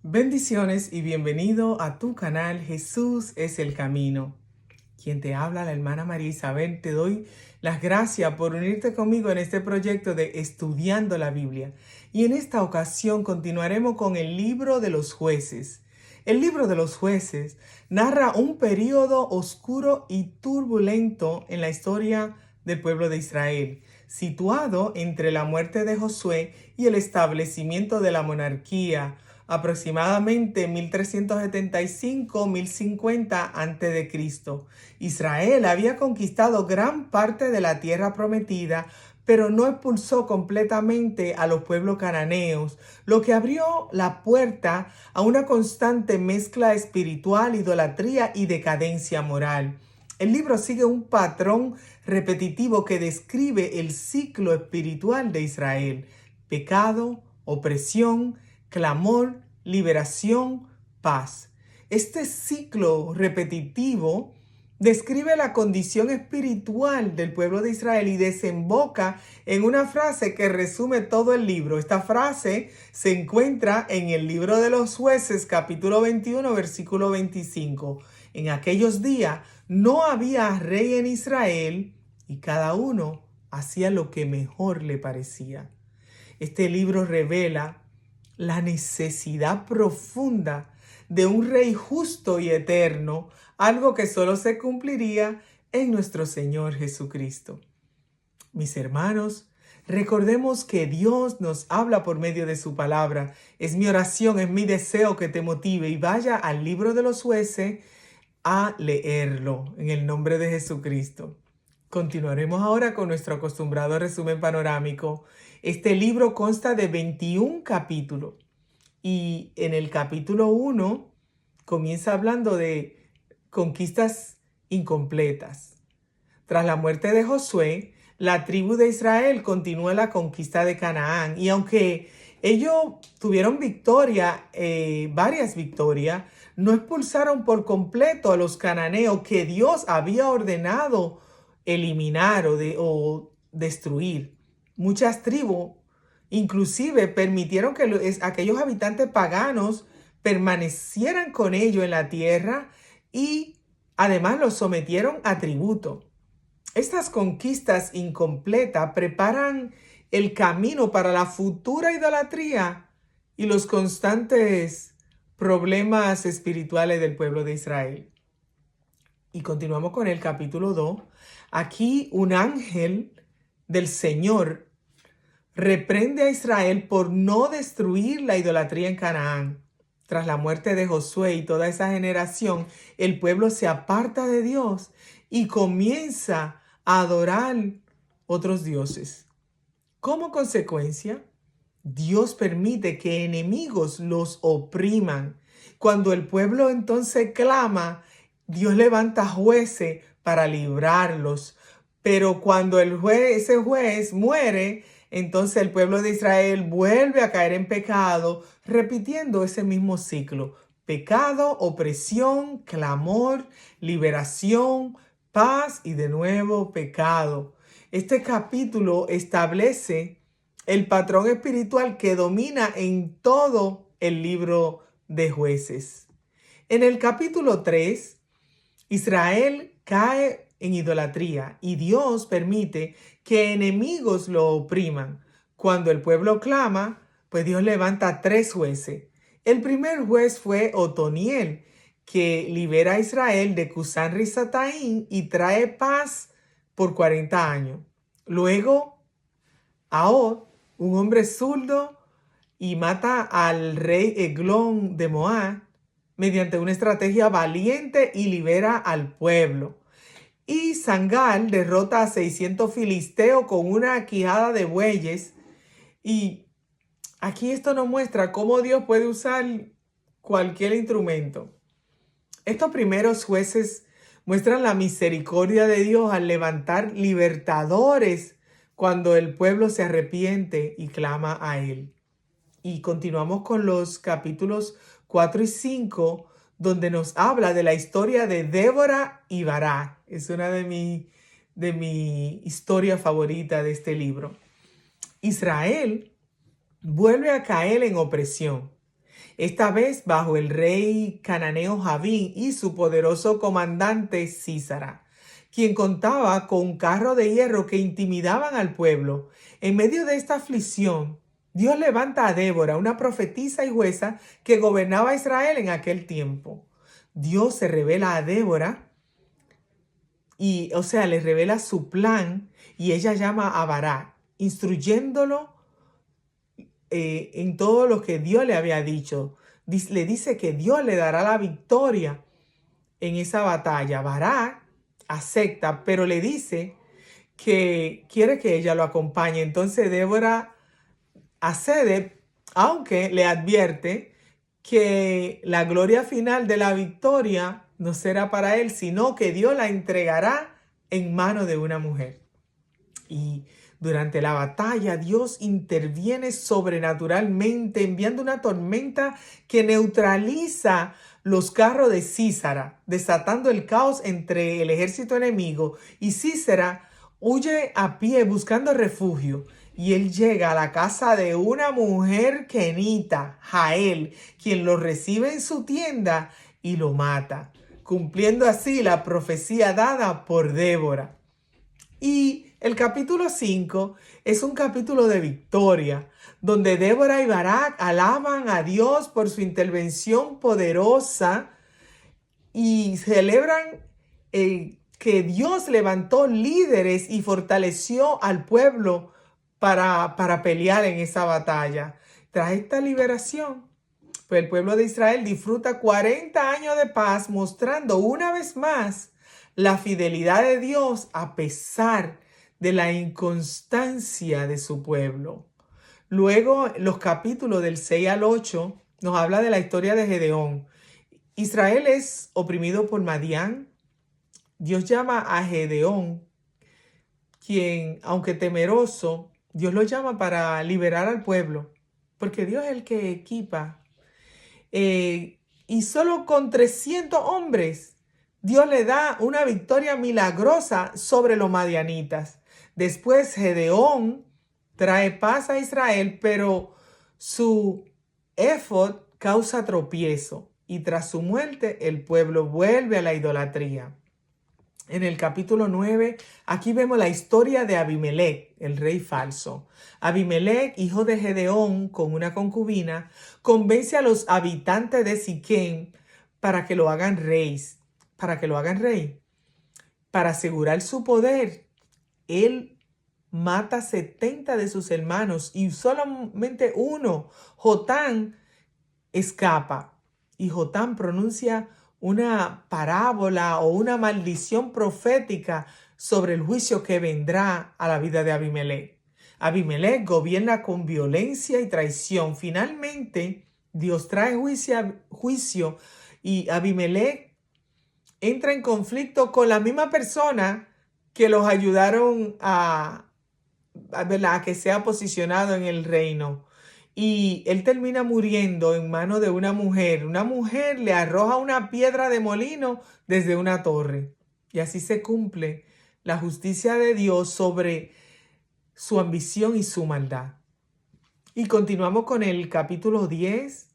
Bendiciones y bienvenido a tu canal Jesús es el Camino. Quien te habla, la hermana María Isabel, te doy las gracias por unirte conmigo en este proyecto de Estudiando la Biblia. Y en esta ocasión continuaremos con el libro de los jueces. El libro de los jueces narra un periodo oscuro y turbulento en la historia del pueblo de Israel, situado entre la muerte de Josué y el establecimiento de la monarquía, aproximadamente 1375-1050 a.C. Israel había conquistado gran parte de la tierra prometida, pero no expulsó completamente a los pueblos cananeos, lo que abrió la puerta a una constante mezcla espiritual, idolatría y decadencia moral. El libro sigue un patrón repetitivo que describe el ciclo espiritual de Israel: pecado, opresión, clamor, liberación, paz. Este ciclo repetitivo describe la condición espiritual del pueblo de Israel y desemboca en una frase que resume todo el libro. Esta frase se encuentra en el libro de los Jueces, capítulo 21, versículo 25. En aquellos días no había rey en Israel y cada uno hacía lo que mejor le parecía. Este libro revela la necesidad profunda de un rey justo y eterno, algo que solo se cumpliría en nuestro Señor Jesucristo. Mis hermanos, recordemos que Dios nos habla por medio de su palabra. Es mi oración, es mi deseo que te motive y vaya al libro de los jueces a leerlo en el nombre de Jesucristo. Continuaremos ahora con nuestro acostumbrado resumen panorámico. Este libro consta de 21 capítulos y en el capítulo 1 comienza hablando de conquistas incompletas. Tras la muerte de Josué, la tribu de Israel continúa la conquista de Canaán y aunque ellos tuvieron varias victorias, no expulsaron por completo a los cananeos que Dios había ordenado eliminar o destruir. Muchas tribus inclusive permitieron que aquellos habitantes paganos permanecieran con ellos en la tierra y además los sometieron a tributo. Estas conquistas incompletas preparan el camino para la futura idolatría y los constantes problemas espirituales del pueblo de Israel. Y continuamos con el capítulo 2. Aquí un ángel del Señor reprende a Israel por no destruir la idolatría en Canaán. Tras la muerte de Josué y toda esa generación, el pueblo se aparta de Dios y comienza a adorar otros dioses. Como consecuencia, Dios permite que enemigos los opriman. Cuando el pueblo entonces clama, Dios levanta jueces para librarlos. Pero cuando ese juez muere, entonces el pueblo de Israel vuelve a caer en pecado, repitiendo ese mismo ciclo: pecado, opresión, clamor, liberación, paz y de nuevo pecado. Este capítulo establece el patrón espiritual que domina en todo el libro de Jueces. En el capítulo 3, Israel cae en idolatría y Dios permite que enemigos lo opriman. Cuando el pueblo clama, pues Dios levanta 3 jueces. El primer juez fue Otoniel, que libera a Israel de Cusán Risataín y trae paz por 40 años. Luego, Ahod, un hombre zurdo, y mata al rey Eglón de Moab mediante una estrategia valiente y libera al pueblo. Y Sangal derrota a 600 filisteos con una quijada de bueyes. Y aquí esto nos muestra cómo Dios puede usar cualquier instrumento. Estos primeros jueces muestran la misericordia de Dios al levantar libertadores cuando el pueblo se arrepiente y clama a Él. Y continuamos con los capítulos 4 y 5, donde nos habla de la historia de Débora y Barak. Es una de mi historia favorita de este libro. Israel vuelve a caer en opresión esta vez bajo el rey cananeo Javín y su poderoso comandante Sísara, quien contaba con un carro de hierro que intimidaban al pueblo. En medio de esta aflicción, Dios levanta a Débora, una profetisa y jueza que gobernaba a Israel en aquel tiempo. Dios se revela a Débora y, le revela su plan y ella llama a Barak, instruyéndolo en todo lo que Dios le había dicho. Le dice que Dios le dará la victoria en esa batalla. Barak acepta, pero le dice que quiere que ella lo acompañe. Entonces Débora accede, aunque le advierte que la gloria final de la victoria no será para él, sino que Dios la entregará en manos de una mujer. Y durante la batalla, Dios interviene sobrenaturalmente, enviando una tormenta que neutraliza los carros de Sísara, desatando el caos entre el ejército enemigo. Y Sísara huye a pie buscando refugio. Y él llega a la casa de una mujer kenita, Jael, quien lo recibe en su tienda y lo mata, cumpliendo así la profecía dada por Débora. Y el capítulo 5 es un capítulo de victoria, donde Débora y Barak alaban a Dios por su intervención poderosa y celebran que Dios levantó líderes y fortaleció al pueblo para pelear en esa batalla. Tras esta liberación, pues el pueblo de Israel disfruta 40 años de paz, mostrando una vez más la fidelidad de Dios a pesar de la inconstancia de su pueblo. Luego, los capítulos del 6 al 8 nos habla de la historia de Gedeón. Israel es oprimido por Madián. Dios llama a Gedeón, quien, aunque temeroso, Dios lo llama para liberar al pueblo, porque Dios es el que equipa. Y solo con 300 hombres, Dios le da una victoria milagrosa sobre los madianitas. Después Gedeón trae paz a Israel, pero su éfod causa tropiezo. Y tras su muerte, el pueblo vuelve a la idolatría. En el capítulo 9, aquí vemos la historia de Abimelech, el rey falso. Abimelech, hijo de Gedeón, con una concubina, convence a los habitantes de Siquem para que lo hagan rey. Para asegurar su poder, él mata 70 de sus hermanos y solamente uno, Jotán, escapa. Y Jotán pronuncia una parábola o una maldición profética sobre el juicio que vendrá a la vida de Abimelech. Abimelech gobierna con violencia y traición. Finalmente, Dios trae juicio y Abimelech entra en conflicto con la misma persona que los ayudaron a que sea posicionado en el reino. Y él termina muriendo en manos de una mujer. Una mujer le arroja una piedra de molino desde una torre. Y así se cumple la justicia de Dios sobre su ambición y su maldad. Y continuamos con el capítulo 10.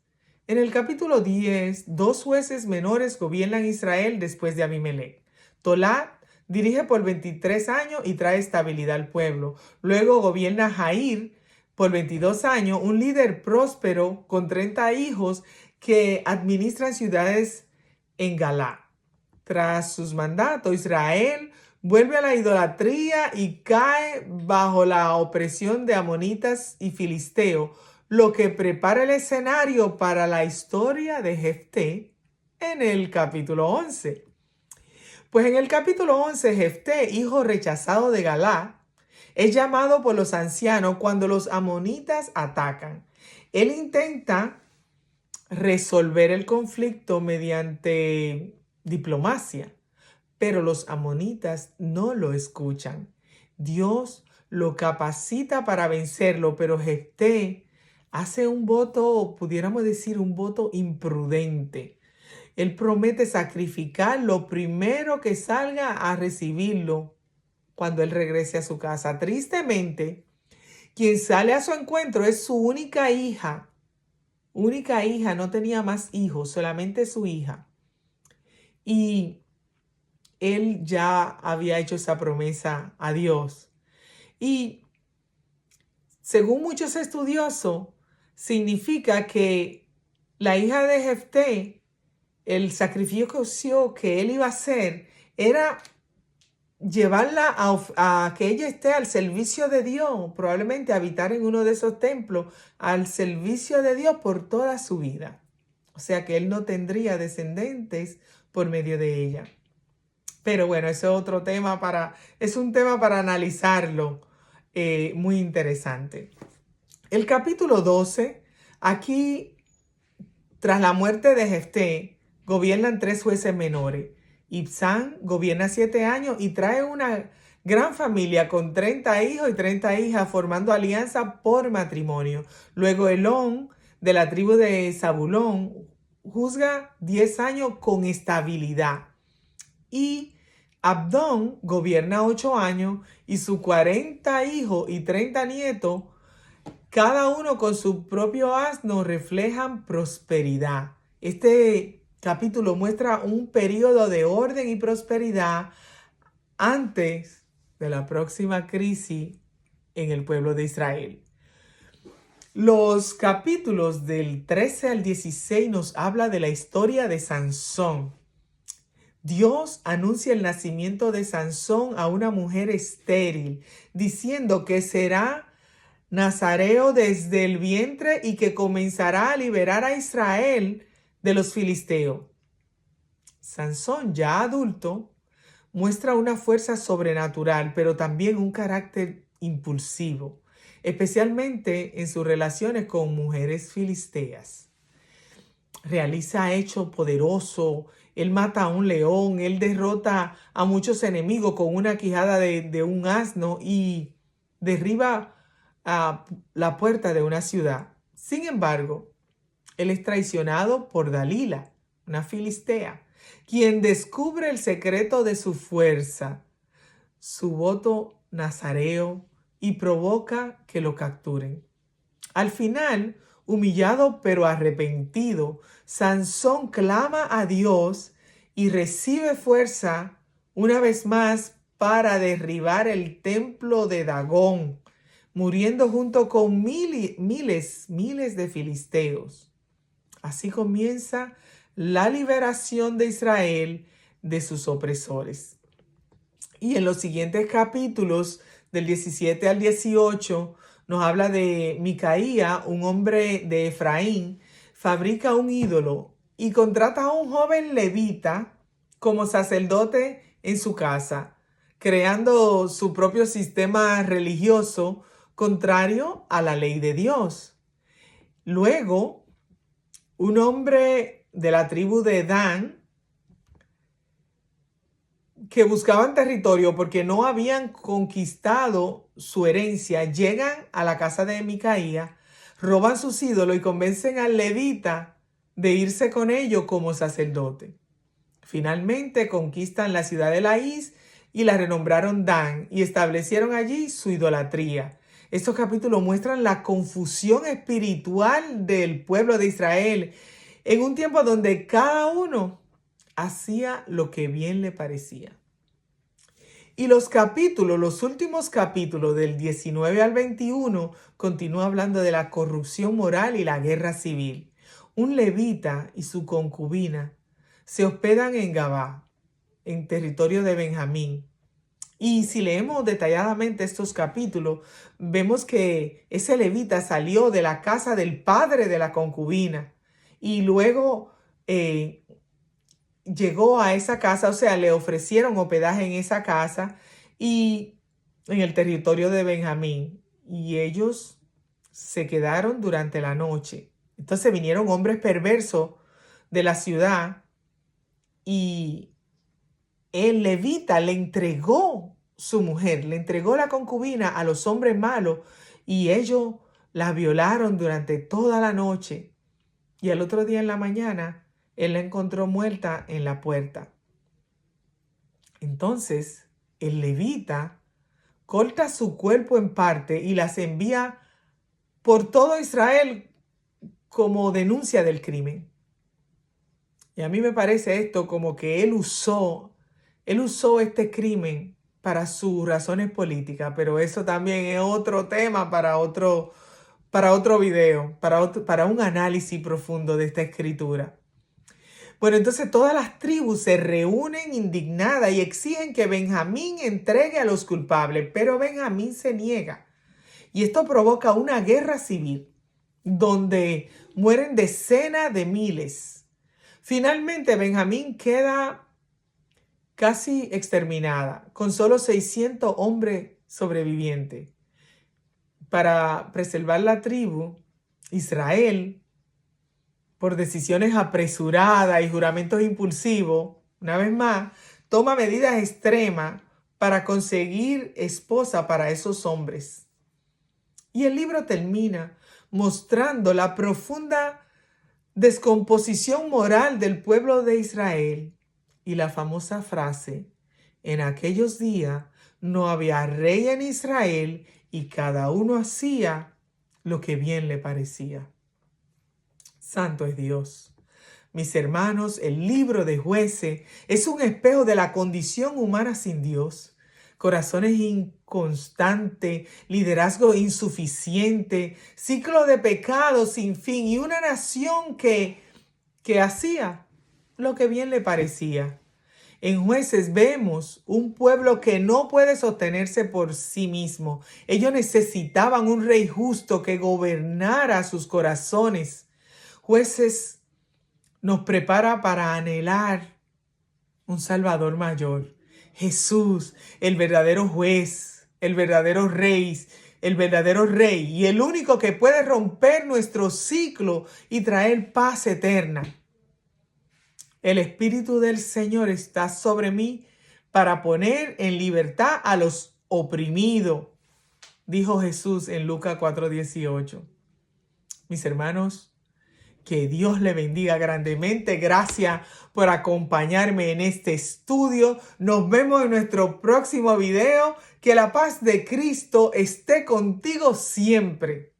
En el capítulo 10, 2 jueces menores gobiernan Israel después de Abimelech. Tolat dirige por 23 años y trae estabilidad al pueblo. Luego gobierna Jair por 22 años, un líder próspero con 30 hijos que administran ciudades en Galá. Tras sus mandatos, Israel vuelve a la idolatría y cae bajo la opresión de amonitas y filisteos, lo que prepara el escenario para la historia de Jefté en el capítulo 11. Pues en el capítulo 11, Jefté, hijo rechazado de Galá, es llamado por los ancianos cuando los amonitas atacan. Él intenta resolver el conflicto mediante diplomacia, pero los amonitas no lo escuchan. Dios lo capacita para vencerlo, pero Jefté hace un voto, pudiéramos decir, un voto imprudente. Él promete sacrificar lo primero que salga a recibirlo cuando él regrese a su casa. Tristemente, quien sale a su encuentro es su única hija, única hija, no tenía más hijos, solamente su hija. Y él ya había hecho esa promesa a Dios. Y según muchos estudiosos, significa que la hija de Jefté, el sacrificio que él iba a hacer, era llevarla a que ella esté al servicio de Dios, probablemente habitar en uno de esos templos, al servicio de Dios por toda su vida. O sea que él no tendría descendientes por medio de ella. Pero bueno, ese es otro tema es un tema para analizarlo, muy interesante. El capítulo 12, aquí, tras la muerte de Jefté, gobiernan 3 jueces menores. Ibzán gobierna 7 años y trae una gran familia con 30 hijos y 30 hijas formando alianza por matrimonio. Luego Elón, de la tribu de Zabulón, juzga 10 años con estabilidad. Y Abdón gobierna 8 años y sus 40 hijos y 30 nietos, cada uno con su propio asno, reflejan prosperidad. Este capítulo muestra un periodo de orden y prosperidad antes de la próxima crisis en el pueblo de Israel. Los capítulos del 13 al 16 nos habla de la historia de Sansón. Dios anuncia el nacimiento de Sansón a una mujer estéril, diciendo que será nazareo desde el vientre y que comenzará a liberar a Israel de los filisteos. Sansón, ya adulto, muestra una fuerza sobrenatural, pero también un carácter impulsivo, especialmente en sus relaciones con mujeres filisteas. Realiza hechos poderosos, él mata a un león, él derrota a muchos enemigos con una quijada de un asno y derriba a la puerta de una ciudad. Sin embargo, él es traicionado por Dalila, una filistea, quien descubre el secreto de su fuerza, su voto nazareo, y provoca que lo capturen. Al final, humillado pero arrepentido, Sansón clama a Dios y recibe fuerza una vez más para derribar el templo de Dagón, muriendo junto con miles de filisteos. Así comienza la liberación de Israel de sus opresores. Y en los siguientes capítulos, del 17 al 18, nos habla de Micaía, un hombre de Efraín, fabrica un ídolo y contrata a un joven levita como sacerdote en su casa, creando su propio sistema religioso contrario a la ley de Dios. Luego, un hombre de la tribu de Dan, que buscaban territorio porque no habían conquistado su herencia, llegan a la casa de Micaía, roban sus ídolos y convencen al levita de irse con ellos como sacerdote. Finalmente conquistan la ciudad de Laís y la renombraron Dan y establecieron allí su idolatría. Estos capítulos muestran la confusión espiritual del pueblo de Israel en un tiempo donde cada uno hacía lo que bien le parecía. Y los últimos capítulos del 19 al 21, continúa hablando de la corrupción moral y la guerra civil. Un levita y su concubina se hospedan en Gabá, en territorio de Benjamín. Y si leemos detalladamente estos capítulos, vemos que ese levita salió de la casa del padre de la concubina y luego llegó a esa casa, o sea, le ofrecieron hospedaje en esa casa y en el territorio de Benjamín. Y ellos se quedaron durante la noche. Entonces vinieron hombres perversos de la ciudad y el levita le entregó su mujer, le entregó la concubina a los hombres malos y ellos la violaron durante toda la noche. Y al otro día en la mañana, él la encontró muerta en la puerta. Entonces, el levita corta su cuerpo en parte y las envía por todo Israel como denuncia del crimen. Y a mí me parece esto como que él usó este crimen para sus razones políticas, pero eso también es otro tema para otro video, para un análisis profundo de esta escritura. Bueno, entonces todas las tribus se reúnen indignadas y exigen que Benjamín entregue a los culpables, pero Benjamín se niega. Y esto provoca una guerra civil donde mueren decenas de miles. Finalmente, Benjamín queda casi exterminada, con solo 600 hombres sobrevivientes. Para preservar la tribu, Israel, por decisiones apresuradas y juramentos impulsivos, una vez más, toma medidas extremas para conseguir esposa para esos hombres. Y el libro termina mostrando la profunda descomposición moral del pueblo de Israel y la famosa frase: en aquellos días no había rey en Israel y cada uno hacía lo que bien le parecía. Santo es Dios. Mis hermanos, el libro de Jueces es un espejo de la condición humana sin Dios. Corazones inconstantes, liderazgo insuficiente, ciclo de pecado sin fin y una nación que hacía lo que bien le parecía. En Jueces vemos un pueblo que no puede sostenerse por sí mismo. Ellos necesitaban un rey justo que gobernara sus corazones. Jueces nos prepara para anhelar un Salvador mayor. Jesús, el verdadero juez, el verdadero rey y el único que puede romper nuestro ciclo y traer paz eterna. El Espíritu del Señor está sobre mí para poner en libertad a los oprimidos, dijo Jesús en Lucas 4:18. Mis hermanos, que Dios le bendiga grandemente. Gracias por acompañarme en este estudio. Nos vemos en nuestro próximo video. Que la paz de Cristo esté contigo siempre.